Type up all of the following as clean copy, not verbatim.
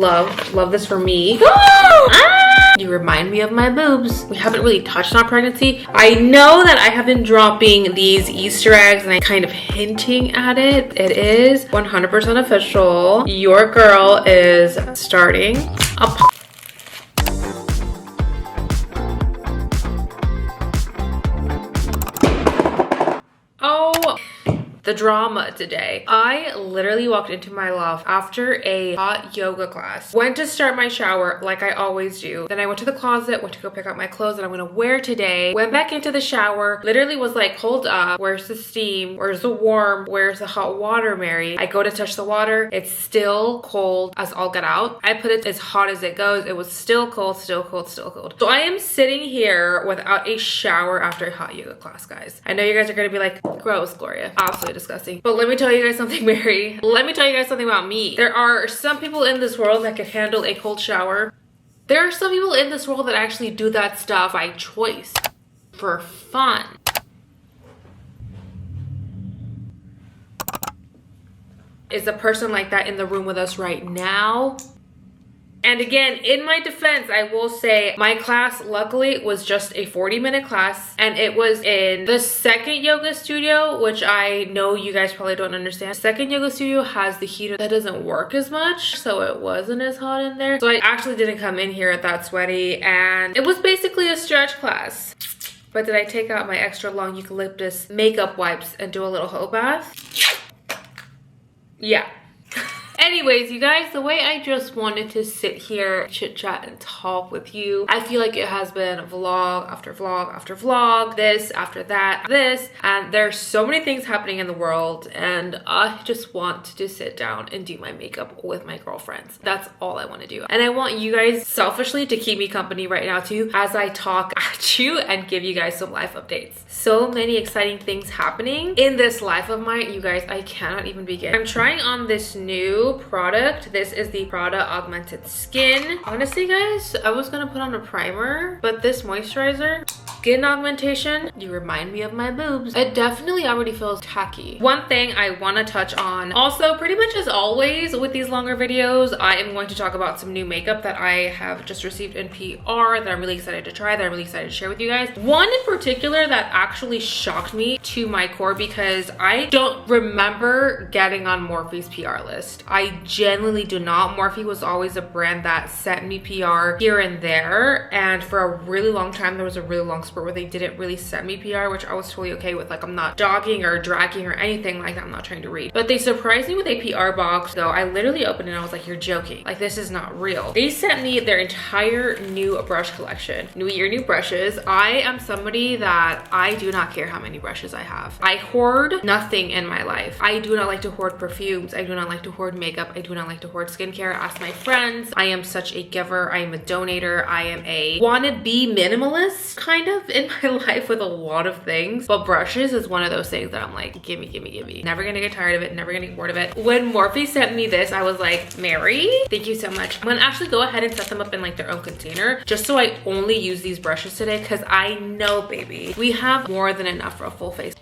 Love this for me. You remind me of my boobs. We haven't really touched on pregnancy. I know that I have been dropping these Easter eggs and I kind of hinting at it. It is 100% official. Your girl is starting a the drama today. I literally walked into my loft after a hot yoga class, went to start my shower like I always do. Then I went to the closet, went to go pick up my clothes that I'm gonna wear today, went back into the shower, literally was like, hold up, where's the steam? Where's the warm? Where's the hot water, Mary? I go to touch the water, it's still cold as all get out. I put it as hot as it goes. It was still cold, still cold, still cold. So I am sitting here without a shower after a hot yoga class, guys. I know you guys are gonna be like, gross, Gloria. Absolutely disgusting. But let me tell you guys something, Mary. Let me tell you guys something about me. There are some people in this world that can handle a cold shower. There are some people in this world that actually do that stuff by choice, for fun. Is a person like that in the room with us right now? And again, in my defense, I will say my class luckily was just a 40-minute class, and it was in the second yoga studio, which I know you guys probably don't understand. Second yoga studio has the heater that doesn't work as much, so it wasn't as hot in there. So I actually didn't come in here that sweaty, and it was basically a stretch class. But did I take out my extra long eucalyptus makeup wipes and do a little hoe bath? Yeah. Anyways, you guys, the way I just wanted to sit here, chit chat and talk with you. I feel like it has been vlog after vlog after vlog, this after that, this, and there's so many things happening in the world, and I just want to sit down and do my makeup with my girlfriends. That's all I want to do. And I want you guys selfishly to keep me company right now too, as I talk at you and give you guys some life updates. So many exciting things happening in this life of mine, you guys, I cannot even begin. I'm trying on this new product. This is the Prada Augmented Skin. Honestly, guys, I was gonna put on a primer, but this moisturizer, skin augmentation, you remind me of my boobs. It definitely already feels tacky. One thing I want to touch on, also pretty much as always with these longer videos, I am going to talk about some new makeup that I have just received in PR that I'm really excited to try, that I'm really excited to share with you guys. One in particular that actually shocked me to my core because I don't remember getting on Morphe's PR list. I genuinely do not. Morphe was always a brand that sent me PR here and there, and for a really long time there was a really long spurt where they didn't really send me PR, which I was totally okay with. Like, I'm not dogging or dragging or anything like that. I'm not trying to read, but they surprised me with a PR box. So I literally opened it and I was like, you're joking, like this is not real. They sent me their entire new brush collection. New year, new brushes. I am somebody that I do not care how many brushes I have. I hoard nothing in my life. I do not like to hoard perfumes. I do not like to hoard makeup. I do not like to hoard skincare. Ask my friends. I am such a giver. I am a donator. I am a wannabe minimalist kind of in my life with a lot of things, but brushes is one of those things that I'm like, gimme, gimme, gimme. Never gonna get tired of it, never gonna get bored of it. When Morphe sent me this, I was like, Mary, thank you so much. I'm gonna actually go ahead and set them up in like their own container just so I only use these brushes today, because I know, baby, we have more than enough for a full face.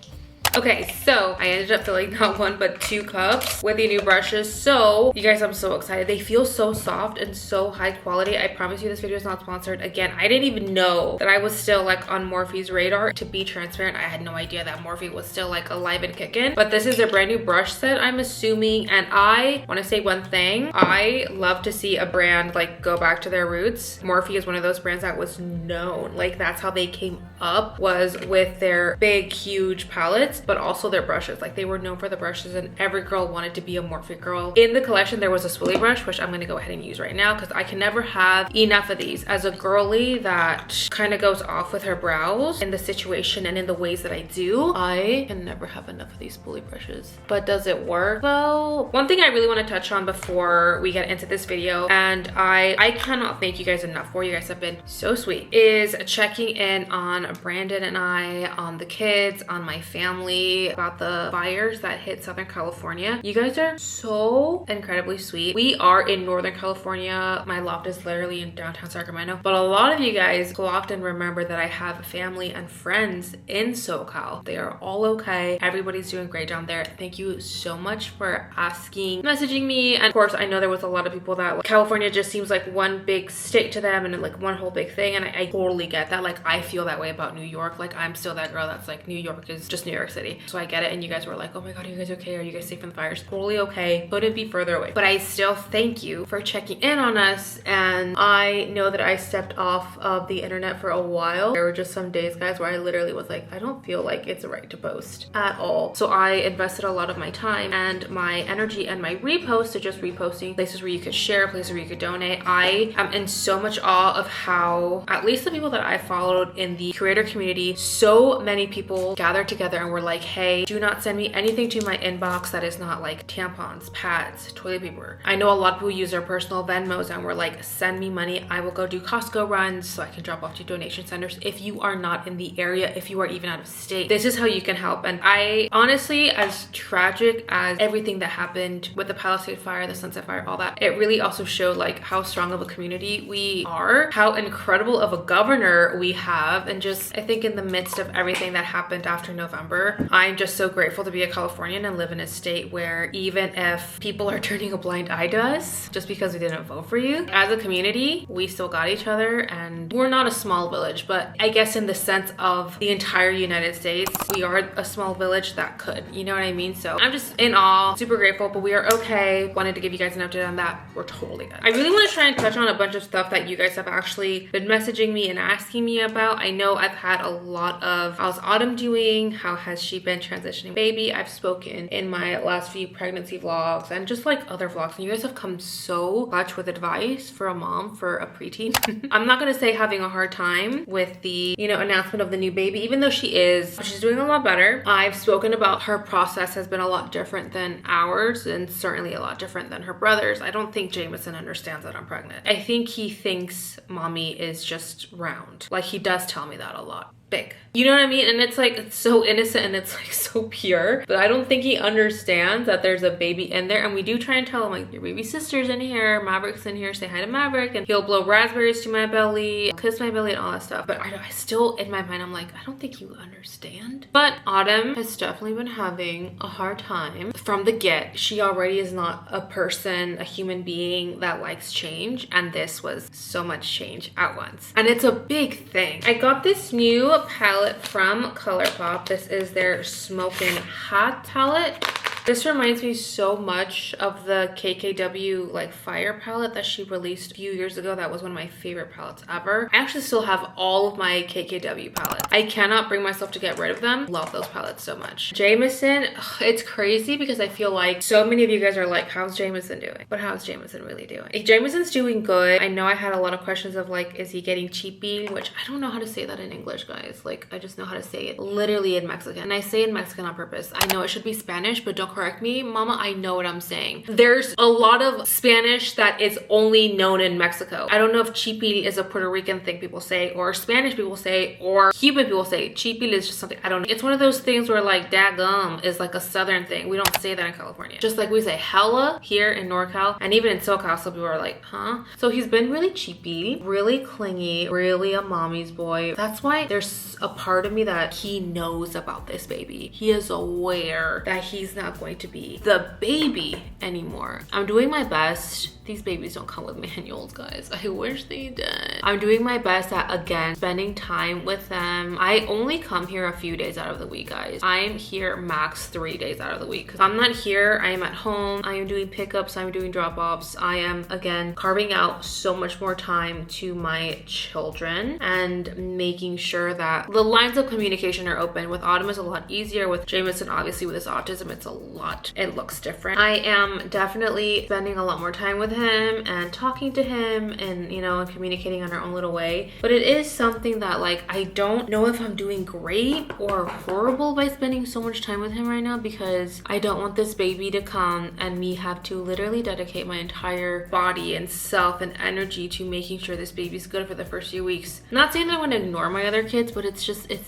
Okay, so I ended up filling not one but 2 cups with the new brushes. So you guys, I'm so excited. They feel so soft and so high quality. I promise you this video is not sponsored. Again, I didn't even know that I was still like on Morphe's radar. To be transparent, I had no idea that Morphe was still like alive and kicking. But this is their brand new brush set, I'm assuming. And I want to say one thing. I love to see a brand like go back to their roots. Morphe is one of those brands that was known. Like, that's how they came up, was with their big, huge palettes, but also their brushes. Like, they were known for the brushes, and every girl wanted to be a Morphe girl. In the collection, there was a swirly brush, which I'm gonna go ahead and use right now because I can never have enough of these. As a girly that kind of goes off with her brows in the situation and in the ways that I do, I can never have enough of these spoolie brushes. But does it work though? One thing I really want to touch on before we get into this video, and I cannot thank you guys enough for, you guys have been so sweet, is checking in on Brandon and I, on the kids, on my family. family about the fires that hit Southern California. You guys are so incredibly sweet. We are in Northern California. My loft is literally in downtown Sacramento, but a lot of you guys will often remember that I have family and friends in SoCal. They are all okay. Everybody's doing great down there. Thank you so much for asking, messaging me. And of course, I know there was a lot of people that like, California just seems like one big state to them and like one whole big thing. And I totally get that. Like, I feel that way about New York. Like, I'm still that girl that's like, New York is just New York City. So I get it. And you guys were like, oh my God, are you guys okay? Are you guys safe from the fires? Totally okay. Couldn't be further away. But I still thank you for checking in on us. And I know that I stepped off of the internet for a while. There were just some days, guys, where I literally was like, I don't feel like it's right to post at all. So I invested a lot of my time and my energy and my reposts to just reposting places where you could share, places where you could donate. I am in so much awe of how, at least the people that I followed in the creator community, so many people gathered together and were like, hey, do not send me anything to my inbox that is not like tampons, pads, toilet paper. I know a lot of people use their personal Venmos and were like, send me money. I will go do Costco runs so I can drop off to donation centers. If you are not in the area, if you are even out of state, this is how you can help. And I honestly, as tragic as everything that happened with the Palisade fire, the Sunset fire, all that, it really also showed like how strong of a community we are, how incredible of a governor we have. And just, I think in the midst of everything that happened after November, I'm just so grateful to be a Californian and live in a state where even if people are turning a blind eye to us just because we didn't vote for you, as a community, we still got each other. And we're not a small village, but I guess in the sense of the entire United States, we are a small village that could, you know what I mean? So I'm just in awe, super grateful, but we are okay. Wanted to give you guys an update on that. We're totally good. I really want to try and touch on a bunch of stuff that you guys have actually been messaging me and asking me about. I know I've had a lot of, how's Autumn doing? How has she been transitioning baby? I've spoken in my last few pregnancy vlogs and just like other vlogs, and you guys have come so much with advice for a mom, for a preteen. I'm not going to say having a hard time with the, you know, announcement of the new baby, even though she's doing a lot better. I've spoken about her process has been a lot different than ours and certainly a lot different than her brother's. I don't think Jameson understands that I'm pregnant. I think he thinks mommy is just round. Like, he does tell me that a lot. Big. You know what I mean? And it's like, it's so innocent and it's like so pure, but I don't think he understands that there's a baby in there. And we do try and tell him like, your baby sister's in here, Maverick's in here, say hi to Maverick, and he'll blow raspberries to my belly, kiss my belly and all that stuff. But I still, in my mind, I'm like, I don't think you understand. But Autumn has definitely been having a hard time from the get. She already is not a person, a human being that likes change. And this was so much change at once. And it's a big thing. I got this new palette from ColourPop. This is their Smokin' Hot palette. This reminds me so much of the KKW like fire palette that she released a few years ago. That was one of my favorite palettes ever. I actually still have all of my KKW palettes. I cannot bring myself to get rid of them. Love those palettes so much. Jameson, it's crazy because I feel like so many of you guys are like, how's Jameson doing? But how's Jameson really doing? Jameson's doing good. I know I had a lot of questions of like, is he getting cheapy? Which I don't know how to say that in English, guys. Like, I just know how to say it literally in Mexican. And I say in Mexican on purpose. I know it should be Spanish, but don't correct me, mama. I know what I'm saying. There's a lot of Spanish that is only known in Mexico. I don't know if chipil is a Puerto Rican thing people say, or Spanish people say, or Cuban people say. Chipil is just something, I don't know. It's one of those things where like daggum is like a southern thing. We don't say that in California. Just like we say hella here in NorCal, and even in SoCal, some people are like, huh? So he's been really chipil, really clingy, really a mommy's boy. That's why there's a part of me that he knows about this baby. He is aware that he's not going to be the baby anymore. I'm doing my best. These babies don't come with manuals, guys. I wish they did. I'm doing my best at, again, spending time with them. I only come here a few days out of the week, guys. I'm here max 3 days out of the week. Because I'm not here, I am at home. I am doing pickups, I'm doing drop-offs. I am, again, carving out so much more time to my children and making sure that the lines of communication are open. With Autumn, it's a lot easier. With Jameson, obviously, with his autism, it's a lot. It looks different. I am definitely spending a lot more time with him and talking to him and, you know, and communicating on our own little way. But it is something that, like, I don't know if I'm doing great or horrible by spending so much time with him right now, because I don't want this baby to come and me have to literally dedicate my entire body and self and energy to making sure this baby's good for the first few weeks. I'm not saying that I want to ignore my other kids, but it's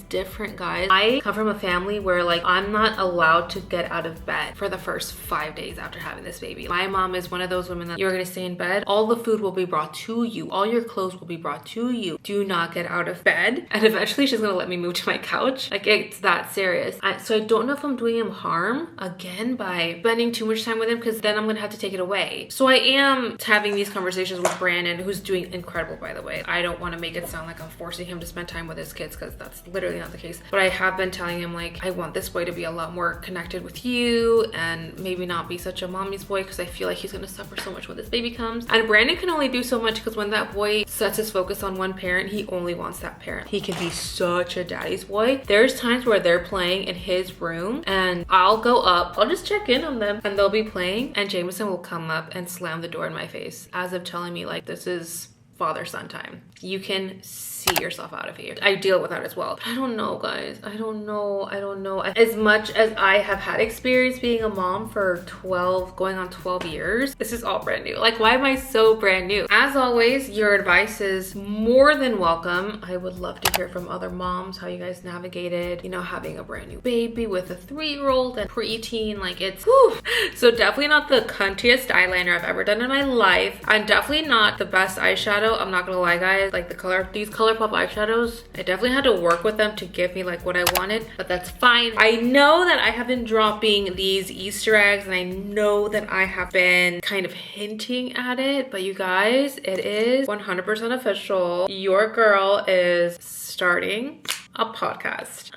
different, guys. I come from a family where, like, I'm not allowed to get out of bed for the first 5 days after having this baby. My mom is one of those women that you're gonna stay in bed, all the food will be brought to you, all your clothes will be brought to you. Do not get out of bed. And eventually she's gonna let me move to my couch. Like, it's that serious. So I don't know if I'm doing him harm again by spending too much time with him, because then I'm gonna have to take it away. So I am having these conversations with Brandon, who's doing incredible, by the way. I don't want to make it sound like I'm forcing him to spend time with his kids, because that's literally not the case. But I have been telling him, like, I want this boy to be a lot more connected with you and maybe not be such a mommy's boy, because I feel like he's gonna suffer so much when this baby comes. And Brandon can only do so much, because when that boy sets his focus on one parent, he only wants that parent. He can be such a daddy's boy. There's times where they're playing in his room and I'll go up, I'll just check in on them, and they'll be playing and Jameson will come up and slam the door in my face as if telling me, like, this is father-son time. You can see yourself out of here. I deal with that as well. But I don't know, guys. I don't know. As much as I have had experience being a mom for 12, going on 12 years, this is all brand new. Like, why am I so brand new? As always, your advice is more than welcome. I would love to hear from other moms, how you guys navigated, you know, having a brand new baby with a 3-year-old and preteen. Like, it's whew. So definitely not the cuntiest eyeliner I've ever done in my life. I'm definitely not the best eyeshadow. I'm not gonna lie, guys. Like, these ColourPop eyeshadows, I definitely had to work with them to give me, like, what I wanted, but that's fine. I know that I have been dropping these Easter eggs, and I know that I have been kind of hinting at it, but you guys, it is 100% official. Your girl is starting a podcast.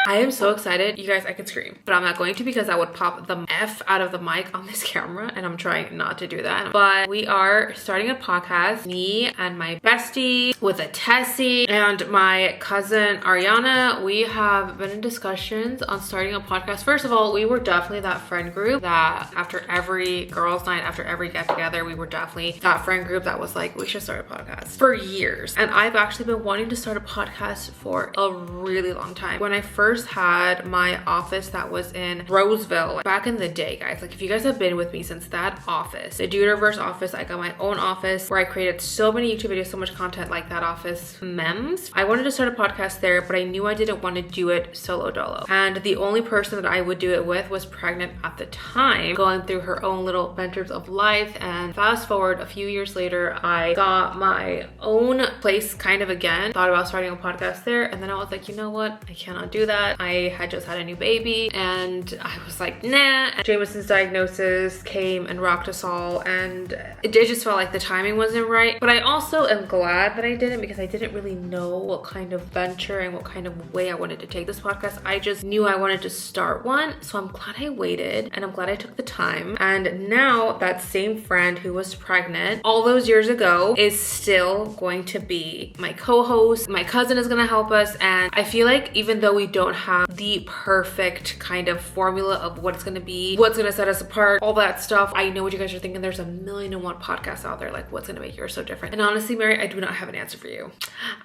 I am so excited. You guys, I could scream, but I'm not going to, because I would pop the F out of the mic on this camera, and I'm trying not to do that. But we are starting a podcast, me and my bestie with a Tessie and my cousin Ariana. We have been in discussions on starting a podcast. First of all, we were definitely that friend group that after every girls' night, after every get together, we were definitely that friend group that was like, we should start a podcast for years. And I've actually been wanting to start a podcast for a really long time. When I first had my office that was in Roseville back in the day, guys, like, if you guys have been with me since that office, the Duderverse office, I got my own office where I created so many YouTube videos, so much content like that office memes. I wanted to start a podcast there, but I knew I didn't want to do it solo dolo, and the only person that I would do it with was pregnant at the time, going through her own little ventures of life. And fast forward a few years later, I got my own place kind of again, thought about starting a podcast there, and then I was like, you know what, I cannot do that. I had just had a new baby and I was like, nah. And Jameson's diagnosis came and rocked us all, and it just felt like the timing wasn't right. But I also am glad that I didn't, because I didn't really know what kind of venture and what kind of way I wanted to take this podcast. I just knew I wanted to start one, so I'm glad I waited and I'm glad I took the time. And now that same friend who was pregnant all those years ago is still going to be my co-host. My cousin is gonna help us, and I feel like even though we don't have the perfect kind of formula of what it's gonna be, what's gonna set us apart, all that stuff, I know what you guys are thinking. There's a million and one podcasts out there. Like, what's gonna make yours so different? And honestly, Mary, I do not have an answer for you.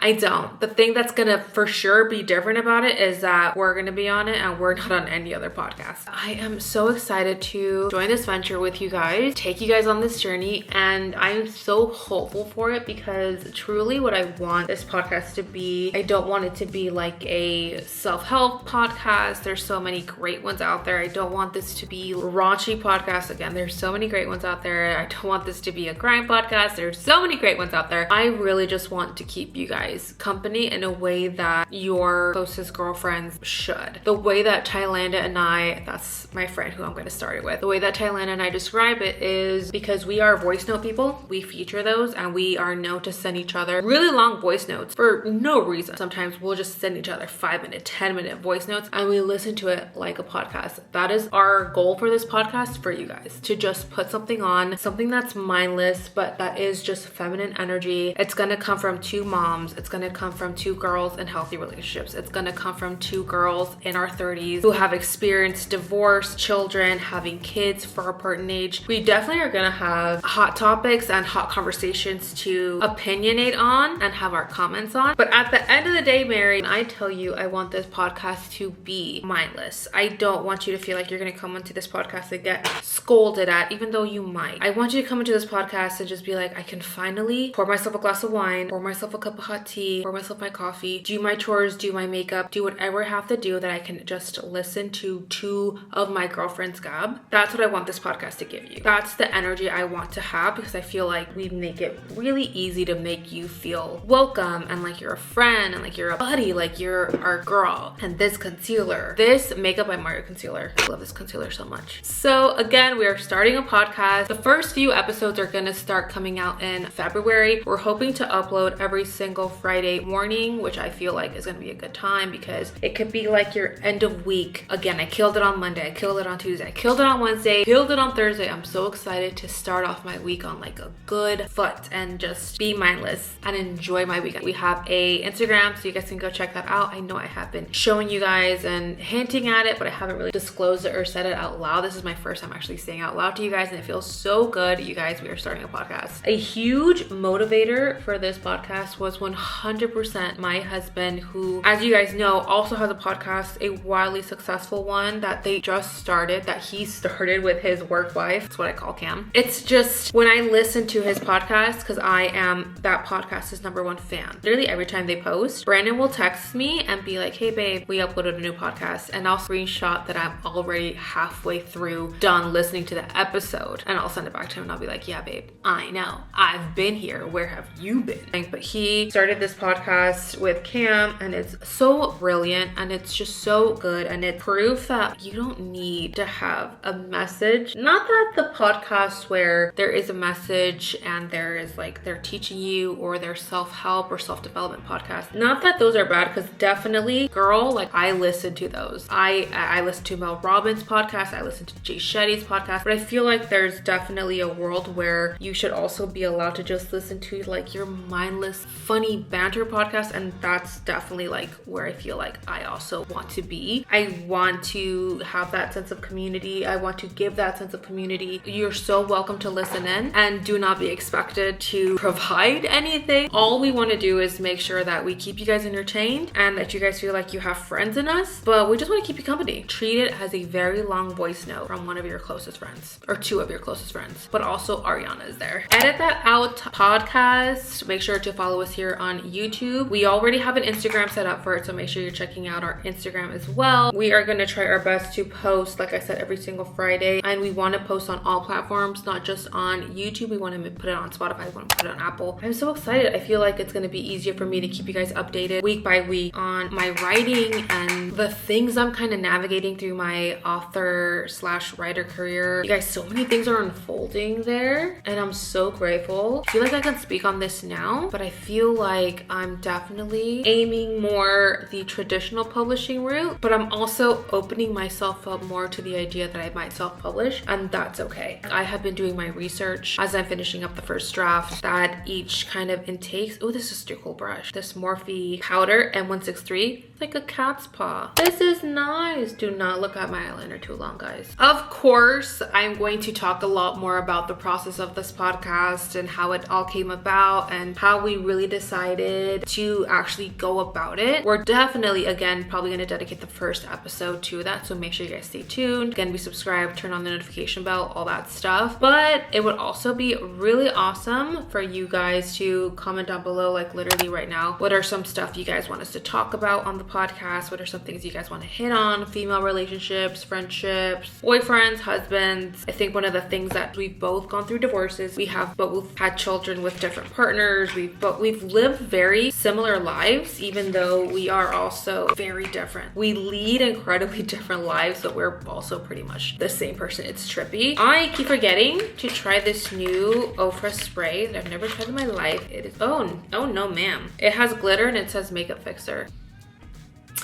I don't. The thing that's gonna for sure be different about it is that we're gonna be on it and we're not on any other podcast. I am so excited to join this venture with you guys, take you guys on this journey, and I am so hopeful for it, because truly what I want this podcast to be, I don't want it to be like a self-help podcast. There's so many great ones out there. I don't want this to be raunchy podcast. Again, there's so many great ones out there. I don't want this to be a grind podcast. There's so many great ones out there. I really just want to keep you guys company in a way that your closest girlfriends should. The way that Thailand and I, that's my friend who I'm going to start it with, the way that Thailand and I describe it is because we are voice note people. We feature those, and we are known to send each other really long voice notes for no reason. Sometimes we'll just send each other 5-minute, 10-minute 5-minute voice notes and we listen to it like a podcast. That is our goal for this podcast for you guys, to just put something on, something that's mindless, but that is just feminine energy. It's gonna come from two moms. It's gonna come from two girls in healthy relationships. It's gonna come from two girls in our 30s who have experienced divorce, children, having kids far apart in age. We definitely are gonna have hot topics and hot conversations to opinionate on and have our comments on. But at the end of the day, Mary, I tell you, I want this podcast to be mindless. I don't want you to feel like you're gonna come into this podcast and get scolded at, even though you might. I want you to come into this podcast and just be like, I can finally pour myself a glass of wine, pour myself a cup of hot tea, pour myself my coffee, do my chores, do my makeup, do whatever I have to do, that I can just listen to two of my girlfriends gab. That's what I want this podcast to give you. That's the energy I want to have, because I feel like we make it really easy to make you feel welcome and like you're a friend and like you're a buddy, like you're our girl. And this concealer, this Makeup by Mario concealer, I love this concealer so much. So again, we are starting a podcast. The first few episodes are gonna start coming out in February. We're hoping to upload every single Friday morning, which I feel like is gonna be a good time because it could be like your end of week. Again, I killed it on Monday, I killed it on Tuesday, I killed it on Wednesday, killed it on Thursday. I'm so excited to start off my week on like a good foot and just be mindless and enjoy my weekend. We have a Instagram, so you guys can go check that out. I know I have been showing you guys and hinting at it, but I haven't really disclosed it or said it out loud. This is my first time actually saying out loud to you guys, and it feels so good. You guys, we are starting a podcast. A huge motivator for this podcast was 100% my husband, who, as you guys know, also has a podcast, a wildly successful one that they just started, that he started with his work wife. That's what I call Cam. It's just, when I listen to his podcast, because I am that podcast's #1 fan, literally every time they post, Brandon will text me and be like, hey babe, we uploaded a new podcast, and I'll screenshot that I'm already halfway through done listening to the episode, and I'll send it back to him and I'll be like, yeah babe, I know, I've been here, where have you been? But he started this podcast with Cam, and it's so brilliant and it's just so good, and it proves that you don't need to have a message. Not that the podcast where there is a message and there is like they're teaching you, or their self-help or self-development podcast, not that those are bad, because definitely, girl, like I listen to those. I listen to Mel Robbins' podcast, I listen to Jay Shetty's podcast, but I feel like there's definitely a world where you should also be allowed to just listen to like your mindless, funny banter podcast, and that's definitely like where I feel like I also want to be. I want to have that sense of community. I want to give that sense of community. You're so welcome to listen in, and do not be expected to provide anything. All we want to do is make sure that we keep you guys entertained and that you guys feel like you have friends in us, but we just want to keep you company. Treat it as a very long voice note from one of your closest friends, or two of your closest friends, but also Ariana is there. Edit That Out podcast. Make sure to follow us here on YouTube. We already have an Instagram set up for it, so make sure you're checking out our Instagram as well. We are going to try our best to post, like I said, every single Friday, and we want to post on all platforms, not just on YouTube. We want to put it on Spotify, we want to put it on Apple. I'm so excited. I feel like it's going to be easier for me to keep you guys updated week by week on my writing and the things I'm kind of navigating through my author/writer career. You guys, so many things are unfolding there, and I'm so grateful. I feel like I can speak on this now, but I feel like I'm definitely aiming more the traditional publishing route, but I'm also opening myself up more to the idea that I might self-publish, and that's okay. I have been doing my research as I'm finishing up the first draft that each kind of intakes. Oh, this is a cool brush. This Morphe powder M163. It's like a cat's paw. This is nice. Do not look at my eyeliner too long, guys. Of course, I'm going to talk a lot more about the process of this podcast and how it all came about and how we really decided to actually go about it. We're definitely, again, probably going to dedicate the first episode to that, so make sure you guys stay tuned. Again, be subscribed, turn on the notification bell, all that stuff. But it would also be really awesome for you guys to comment down below, like literally right now, what are some stuff you guys want us to talk about on the podcast? What are some things you guys want to hit on? Female relationships, friendships, boyfriends, husbands. I think one of the things that we've both gone through divorces. We have both had children with different partners. We've lived very similar lives, even though we are also very different. We lead incredibly different lives, but we're also pretty much the same person. It's trippy. I keep forgetting to try this new Ofra spray that I've never tried in my life. It is, oh no ma'am. It has glitter and it says makeup fixer.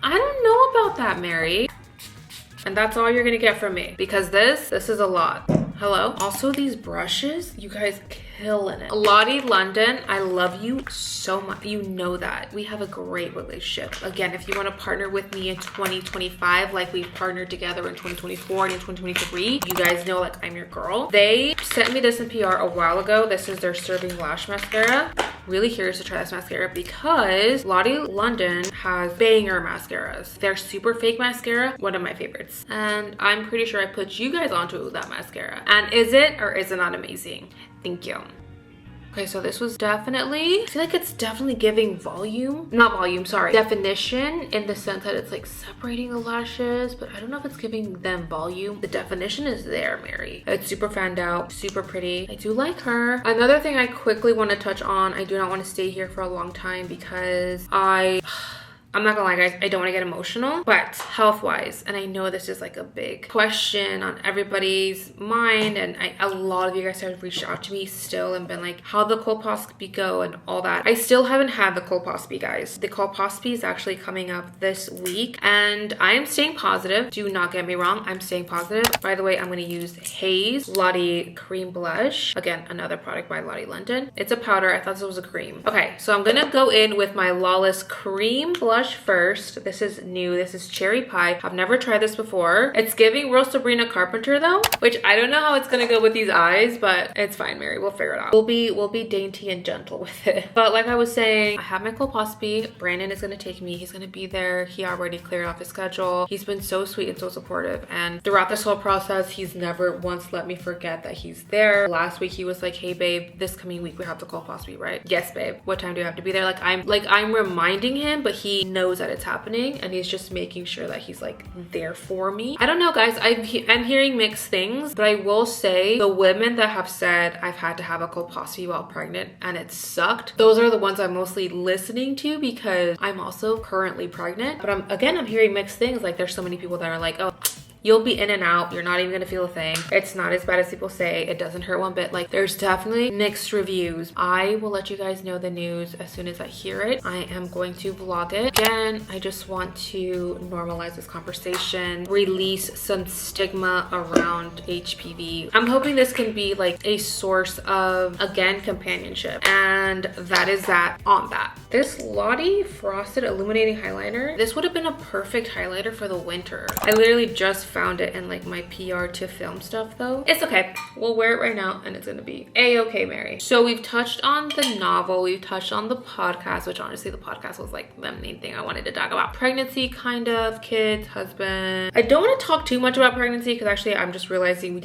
I don't know about that, Mary. And that's all you're gonna get from me because this is a lot. Hello? Also, these brushes, you guys killing it. Lottie London, I love you so much. You know that. We have a great relationship. Again, if you want to partner with me in 2025, like we've partnered together in 2024 and in 2023, you guys know like I'm your girl. They sent me this in PR a while ago. This is their Serving Lash Mascara. Really curious to try this mascara because Lottie London has banger mascaras. They're super fake mascara, one of my favorites. And I'm pretty sure I put you guys onto that mascara. And is it or is it not amazing? Thank you. Okay, so this was definitely, I feel like it's definitely giving volume, not volume, sorry, definition in the sense that it's like separating the lashes, but I don't know if it's giving them volume. The definition is there, Mary. It's super fanned out, super pretty. I do like her. Another thing I quickly want to touch on, I do not want to stay here for a long time because I'm not gonna lie, guys, I don't want to get emotional, but health-wise, and I know this is like a big question on everybody's mind, and a lot of you guys have reached out to me still and been like, how'd the colposcopy go and all that. I still haven't had the colposcopy, guys. The colposcopy is actually coming up this week, and I am staying positive. Do not get me wrong, I'm staying positive. By the way, I'm gonna use Haze Lottie Cream Blush. Again, another product by Lottie London. It's a powder, I thought this was a cream. Okay, so I'm gonna go in with my Lawless Cream Blush first. This is new. This is Cherry Pie. I've never tried this before. It's giving real Sabrina Carpenter though, which I don't know how it's gonna go with these eyes, but it's fine, Mary. We'll figure it out. We'll be dainty and gentle with it. But like I was saying, I have my colposcopy. Brandon is gonna take me. He's gonna be there. He already cleared off his schedule. He's been so sweet and so supportive. And throughout this whole process, he's never once let me forget that he's there. Last week he was like, hey babe, this coming week we have the colposcopy, right? Yes, babe. What time do you have to be there? I'm reminding him, but he knows that it's happening and he's just making sure that he's like there for me. I don't know, guys. I'm hearing mixed things, but I will say the women that have said I've had to have a colposcopy while pregnant and it sucked, those are the ones I'm mostly listening to because I'm also currently pregnant. But I'm hearing mixed things. Like there's so many people that are like, oh, you'll be in and out. You're not even gonna feel a thing. It's not as bad as people say. It doesn't hurt one bit. Like there's definitely mixed reviews. I will let you guys know the news as soon as I hear it. I am going to vlog it. Again, I just want to normalize this conversation, release some stigma around HPV. I'm hoping this can be like a source of, again, companionship. And that is that on that. This Lottie Frosted Illuminating Highlighter, this would have been a perfect highlighter for the winter. I literally just found it in like my PR to film stuff though. It's okay. We'll wear it right now and it's gonna be a-okay, Mary. So we've touched on the novel, we've touched on the podcast, which honestly the podcast was like the main thing I wanted to talk about. Pregnancy, kind of, kids, husband. I don't want to talk too much about pregnancy because actually I'm just realizing we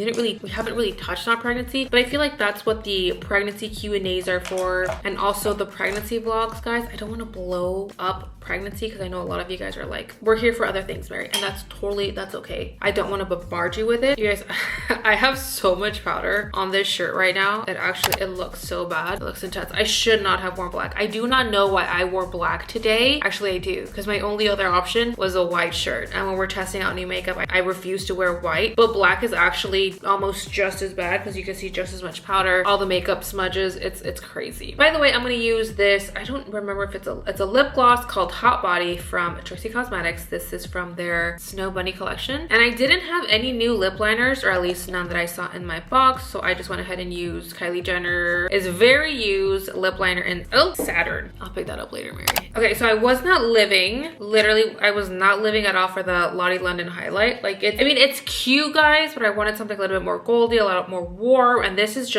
haven't really touched on pregnancy, but I feel like that's what the pregnancy Q&As are for, and also the pregnancy vlogs, guys. I don't want to blow up pregnancy because I know a lot of you guys are like, we're here for other things, Mary, and that's okay. I don't want to bombard you with it. You guys, I have so much powder on this shirt right now that actually it looks so bad. It looks intense. I should not have worn black. I do not know why I wore black today. Actually, I do, because my only other option was a white shirt. And when we're testing out new makeup, I refuse to wear white, but black is actually almost just as bad because you can see just as much powder, all the makeup smudges. It's crazy. By the way, I'm going to use this. I don't remember if it's a lip gloss called Hot Body from Trixie Cosmetics. This is from their Snow Bunny collection. And I didn't have any new lip liners, or at least none that I saw in my box. So I just went ahead and used Kylie Jenner's very used lip liner in Saturn. I'll pick that up later, Mary. Okay, so I was not living, literally, I was not living at all for the Lottie London highlight. Like it's cute, guys, but I wanted something a little bit more goldy, a lot more warm. And this is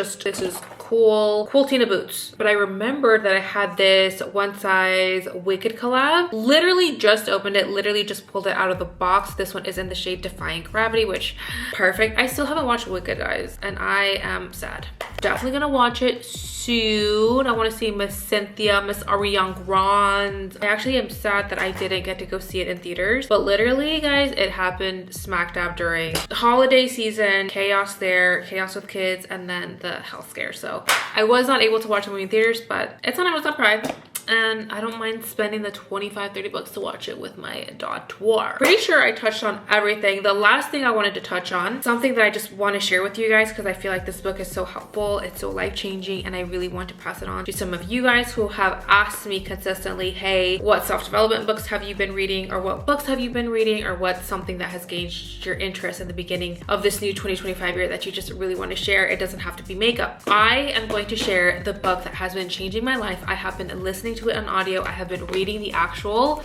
cool Tina boots. But I remembered that I had this One Size Wicked collab. Literally just opened it, literally just pulled it out of the box. This one is in the shade Defying Gravity, which perfect. I still haven't watched Wicked, guys, and I am sad. Definitely gonna watch it soon. I want to see Miss Cynthia, Miss Ariana Grande. I actually am sad that I didn't get to go see it in theaters, but literally, guys, it happened smack dab during the holiday season. Chaos there, chaos with kids, and then the health scare. So I was not able to watch the movie in theaters, but it's on Amazon Prime. and I don't mind spending the 25-30 bucks to watch it with my daughter. Pretty sure I touched on everything. The last thing I wanted to touch on, something that I just want to share with you guys because I feel like this book is so helpful, it's so life-changing, and I really want to pass it on to some of you guys who have asked me consistently, hey, what self-development books have you been reading, or what books have you been reading, or what's something that has gauged your interest in the beginning of this new 2025 year that you just really want to share. It doesn't have to be makeup. I am going to share the book that has been changing my life. I have been listening to it on audio. I have been reading the actual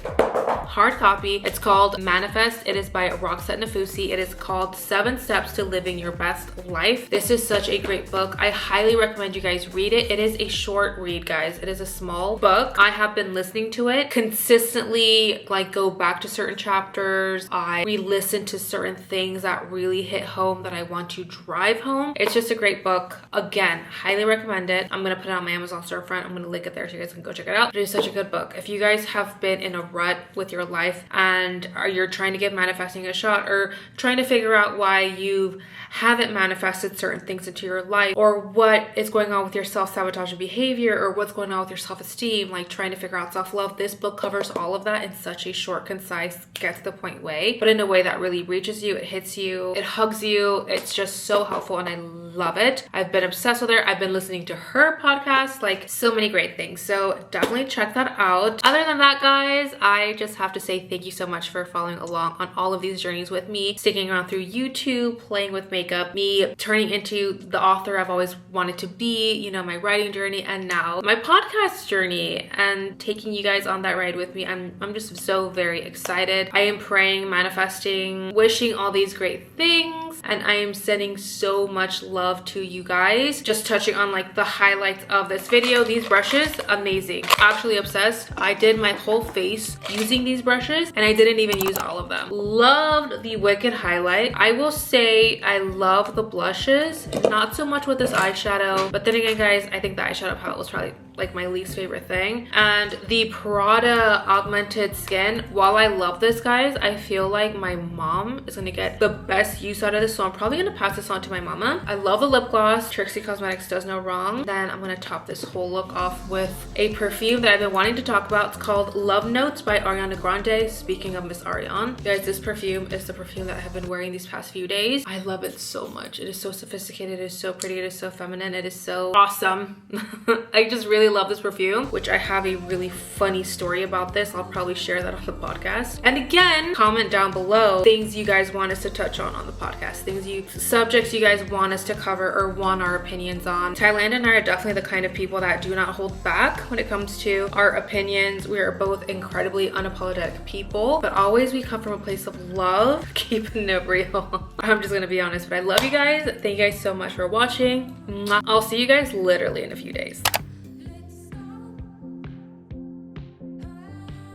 hard copy. It's called Manifest. It is by Roxette Nafusi. It is called 7 Steps to Living Your Best Life. This is such a great book. I highly recommend you guys read it. It is a short read, guys. It is a small book. I have been listening to it consistently, like go back to certain chapters. I re-listen to certain things that really hit home that I want to drive home. It's just a great book. Again, highly recommend it. I'm gonna put it on my Amazon storefront. I'm gonna link it there so you guys can go check it out. It is such a good book. If you guys have been in a rut with your life and you're trying to give manifesting a shot, or trying to figure out why you haven't manifested certain things into your life, or what is going on with your self-sabotage behavior, or what's going on with your self-esteem, like trying to figure out self-love, this book covers all of that in such a short, concise, get to the point way, but in a way that really reaches you, it hits you, it hugs you. It's just so helpful and I love it. I've been obsessed with her. I've been listening to her podcast, like so many great things. So definitely check that out. Other than that, guys, I just have to say thank you so much for following along on all of these journeys with me, sticking around through YouTube, playing with makeup, me turning into the author I've always wanted to be, you know, my writing journey, and now my podcast journey, and taking you guys on that ride with me. I'm just so very excited. I am praying, manifesting, wishing all these great things, and I am sending so much love to you guys. Just touching on like the highlights of this video, these brushes, amazing. Absolutely obsessed. I did my whole face using these brushes and I didn't even use all of them. Loved the Wicked highlight. I will say I love the blushes, not so much with this eyeshadow, but then again, guys, I think the eyeshadow palette was probably like my least favorite thing. And the Prada Augmented Skin, while I love this, guys, I feel like my mom is gonna get the best use out of this, so I'm probably gonna pass this on to my mama. I love the lip gloss. Trixie Cosmetics does no wrong. Then I'm gonna top this whole look off with a perfume that I've been wanting to talk about. It's called Love Notes by Ariana Grande. Speaking of Miss Ariana, guys, this perfume is the perfume that I have been wearing these past few days. I love it so much. It is so sophisticated, it is so pretty, it is so feminine, it is so awesome. I just really love this perfume, which I have a really funny story about this. I'll probably share that on the podcast. And again, comment down below things you guys want us to touch on the podcast, subjects you guys want us to cover or want our opinions on. Thailand and I are definitely the kind of people that do not hold back when it comes to our opinions. We are both incredibly unapologetic people, but always we come from a place of love, keeping it real. I'm just gonna be honest, but I love you guys. Thank you guys so much for watching. I'll see you guys literally in a few days.